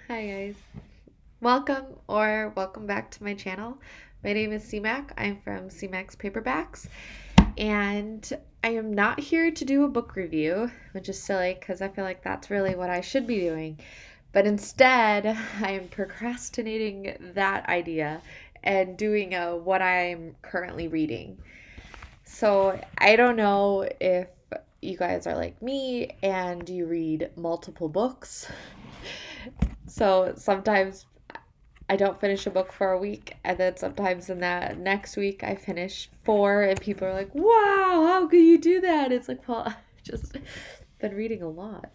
Hi guys. Welcome back to my channel. My name is CMAC. I'm from CMAC's Paperbacks, and I am not here to do a book review, which is silly because I feel like that's really what I should be doing. But instead, I am procrastinating that idea and doing what I'm currently reading. So I don't know if you guys are like me and you read multiple books. So sometimes I don't finish a book for a week, and then sometimes in that next week I finish four, and people are like, "Wow, how could you do that?" It's like, well, I've just been reading a lot.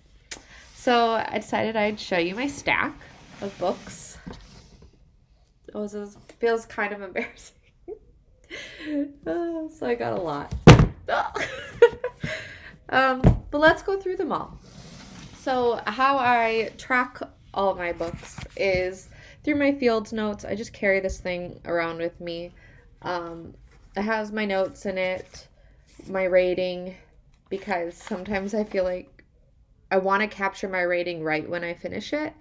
So I decided I'd show you my stack of books. Oh, this feels kind of embarrassing. So I got a lot. But let's go through them all. So how I track all of my books is through my fields notes. I just carry this thing around with me. It has my notes in it, my rating, because sometimes I feel like I want to capture my rating right when I finish it,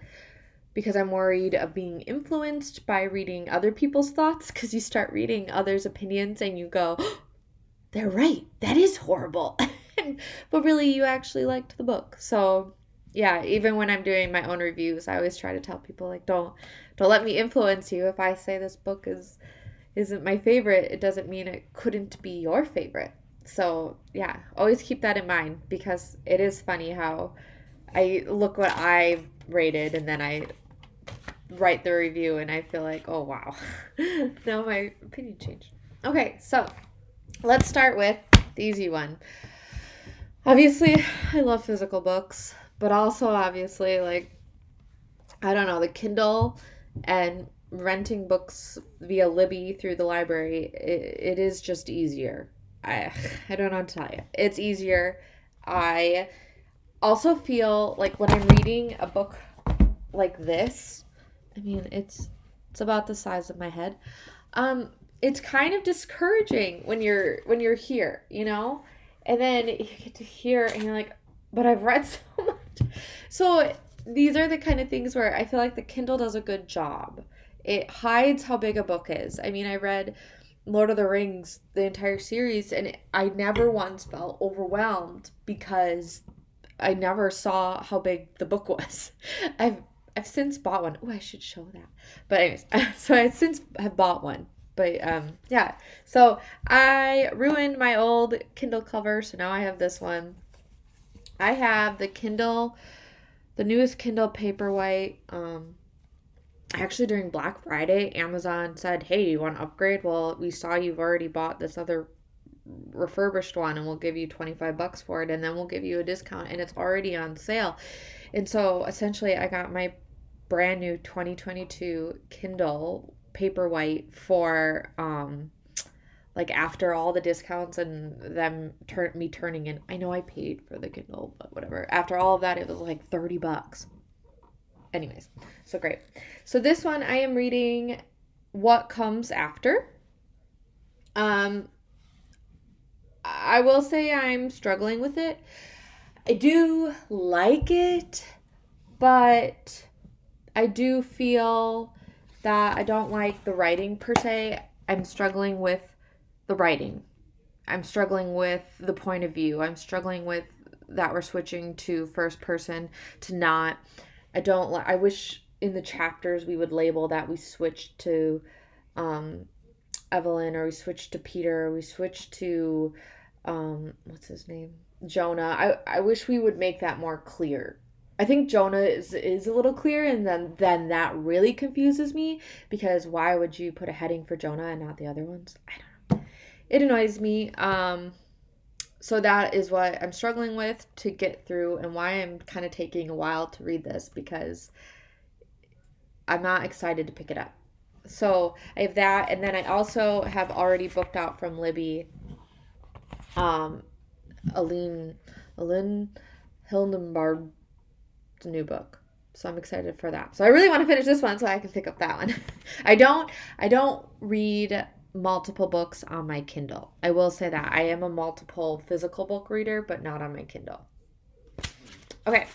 because I'm worried of being influenced by reading other people's thoughts, because you start reading others' opinions and you go, oh, they're right, that is horrible. But really, you actually liked the book. So yeah, even when I'm doing my own reviews, I always try to tell people, like, don't let me influence you. If I say this book isn't my favorite, it doesn't mean it couldn't be your favorite. So yeah, always keep that in mind, because it is funny how I look what I rated and then I write the review and I feel like, oh wow, now my opinion changed. Okay, so let's start with the easy one. Obviously, I love physical books, but also obviously, like, I don't know, the Kindle and renting books via Libby through the library, it is just easier. I I don't know what to tell you. It's easier. I also feel like when I'm reading a book like this, I mean, it's about the size of my head. Um, it's kind of discouraging when you're here, you know? And then you get to hear and you're like, but I've read so much. So these are the kind of things where I feel like the Kindle does a good job. It hides how big a book is. I mean, I read Lord of the Rings, the entire series, and I never once felt overwhelmed because I never saw how big the book was. I've I've since bought one. Oh, I should show that. But anyways, so I since have bought one. But yeah. So I ruined my old Kindle cover, so now I have this one. I have the Kindle, the newest Kindle Paperwhite. Actually, during Black Friday, Amazon said, "Hey, you want to upgrade? Well, we saw you've already bought this other refurbished one, and we'll give you $25 for it, and then we'll give you a discount, and it's already on sale." And so essentially I got my brand new 2022 Kindle Paperwhite for like after all the discounts and me turning in. I know I paid for the Kindle, but whatever. After all of that, it was like $30. Anyways, so great. So this one I am reading What Comes After. Um I will say I'm struggling with it. I do like it, but I do feel that I don't like the writing per se. I'm struggling with the writing. I'm struggling with the point of view. I'm struggling with that we're switching to first person to not. I don't like. I wish in the chapters we would label that we switched to um, Evelyn, or we switched to Peter, or we switched to what's his name? Jonah. I wish we would make that more clear. I think Jonah is a little clear, and then that really confuses me, because why would you put a heading for Jonah and not the other ones? I don't know. It annoys me. So that is what I'm struggling with to get through, and why I'm kind of taking a while to read this, because I'm not excited to pick it up. So I have that, and then I also have already booked out from Libby um, Aline Hildenbarg's new book. So I'm excited for that. So I really want to finish this one so I can pick up that one. I don't read multiple books on my Kindle. I will say that. I am a multiple physical book reader, but not on my Kindle. Okay.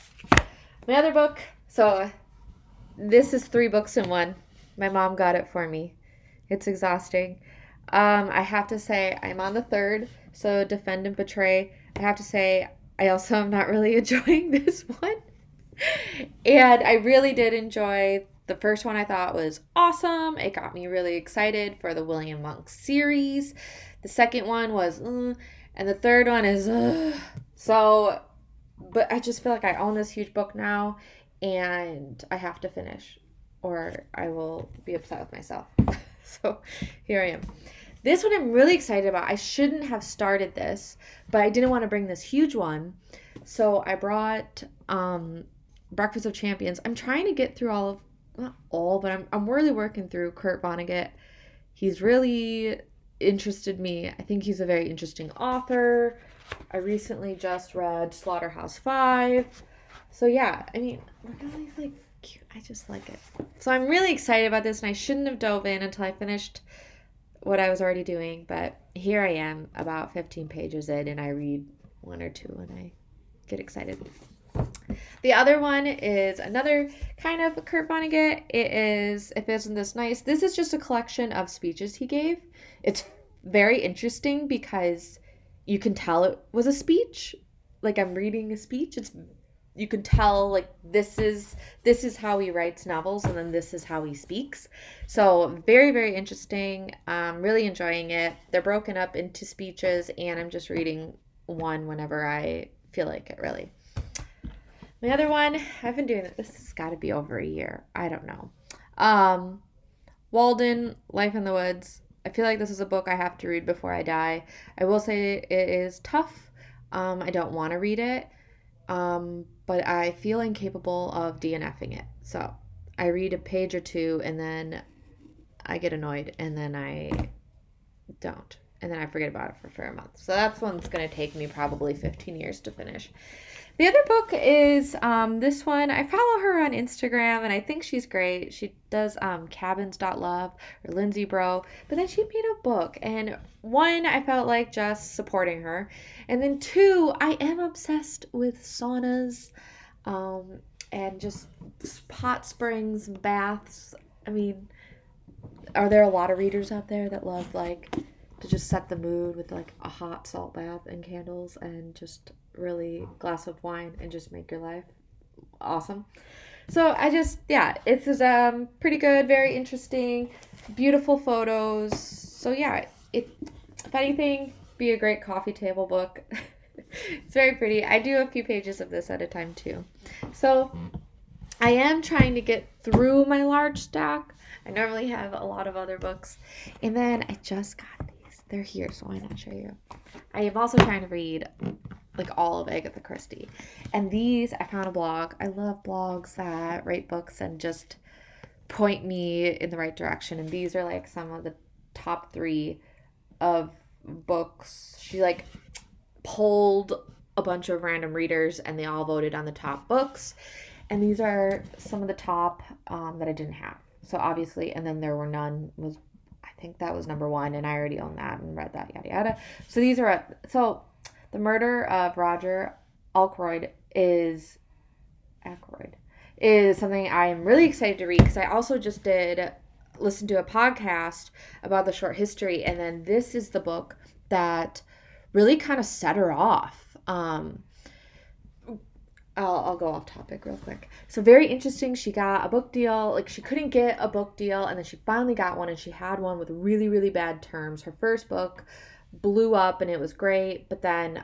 My other book. So This is 3 books in one. My mom got it for me. It's exhausting. I have to say, I'm on the third, so Defend and Betray. I have to say, I also am not really enjoying this one. And I really did enjoy the first one. I thought was awesome. It got me really excited for the William Monk series. The second one was, and the third one is, so. But I just feel like I own this huge book now, and I have to finish, or I will be upset with myself. So here I am. This one I'm really excited about. I shouldn't have started this, but I didn't want to bring this huge one. So I brought Breakfast of Champions. I'm trying to get through not all, but I'm really working through Kurt Vonnegut. He's really interested me. I think he's a very interesting author. I recently just read Slaughterhouse-Five. So yeah, I mean, look at all these like cute. I just like it. So I'm really excited about this, and I shouldn't have dove in until I finished what I was already doing, but here I am about 15 pages in, and I read one or two and I get excited. The other one is another kind of Kurt Vonnegut. It is If Isn't This Nice? This is just a collection of speeches he gave. It's very interesting because you can tell it was a speech. Like I'm reading a speech. You can tell like this is how he writes novels, and then this is how he speaks. So very, very interesting. Really enjoying it. They're broken up into speeches, and I'm just reading one whenever I feel like it, really. My other one, I've been doing it. This has got to be over a year. I don't know. Walden, Life in the Woods. I feel like this is a book I have to read before I die. I will say it is tough. I don't want to read it. But I feel incapable of DNFing it. So I read a page or two, and then I get annoyed, and then I don't. And then I forget about it for a month. So that's one that's going to take me probably 15 years to finish. The other book is this one. I follow her on Instagram, and I think she's great. She does cabins.love or Lindsay Bro. But then she made a book. And one, I felt like just supporting her. And then two, I am obsessed with saunas and just hot springs and baths. I mean, are there a lot of readers out there that love like to just set the mood with like a hot salt bath and candles and just really glass of wine and just make your life awesome? So it's pretty good, very interesting, beautiful photos. So yeah, if anything, be a great coffee table book. It's very pretty. I do a few pages of this at a time too. So I am trying to get through my large stack. I normally have a lot of other books. And then I just got these. They're here, so why not show you? I am also trying to read like all of Agatha Christie. And these, I found a blog. I love blogs that write books and just point me in the right direction. And these are like some of the top 3 of books. She like polled a bunch of random readers, and they all voted on the top books. And these are some of the top that I didn't have. So obviously, and then There Were None was, I think that was number 1, and I already own that and read that, yada yada. So these are The Murder of Roger Ackroyd is something I am really excited to read, because I also just listen to a podcast about the short history, and then this is the book that really kind of set her off. I'll go off topic real quick. So very interesting. She got a book deal. Like she couldn't get a book deal, and then she finally got one, and she had one with really, really bad terms. Her first book blew up, and it was great, but then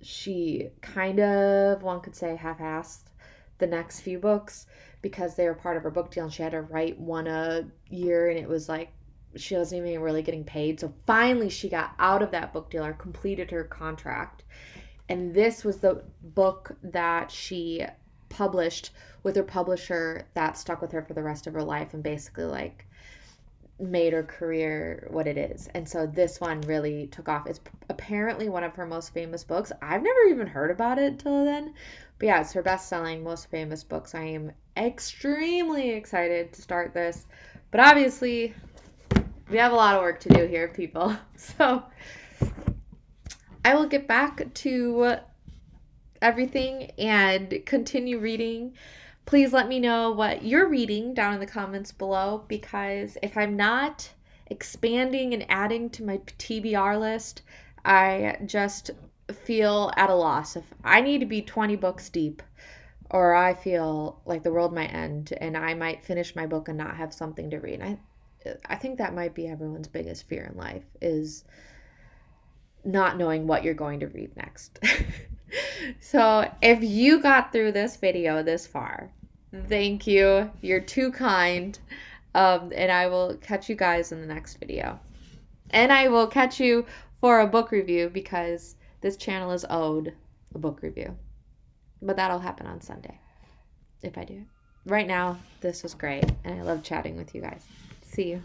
she kind of, one could say, half-assed the next few books because they were part of her book deal, and she had to write one a year, and it was like she wasn't even really getting paid. So finally she got out of that book deal or completed her contract. And this was the book that she published with her publisher that stuck with her for the rest of her life and basically like made her career what it is. And so this one really took off. It's apparently one of her most famous books. I've never even heard about it till then. But yeah, it's her best-selling, most famous books. I am extremely excited to start this. But obviously, we have a lot of work to do here, people. So I will get back to everything and continue reading. Please let me know what you're reading down in the comments below, because if I'm not expanding and adding to my TBR list, I just feel at a loss. If I need to be 20 books deep, or I feel like the world might end and I might finish my book and not have something to read. I think that might be everyone's biggest fear in life, is not knowing what you're going to read next. So if you got through this video this far, thank you. You're too kind. And I will catch you guys in the next video. And I will catch you for a book review, because this channel is owed a book review. But that'll happen on Sunday, if I do it. Right now, this was great, and I love chatting with you guys. See you.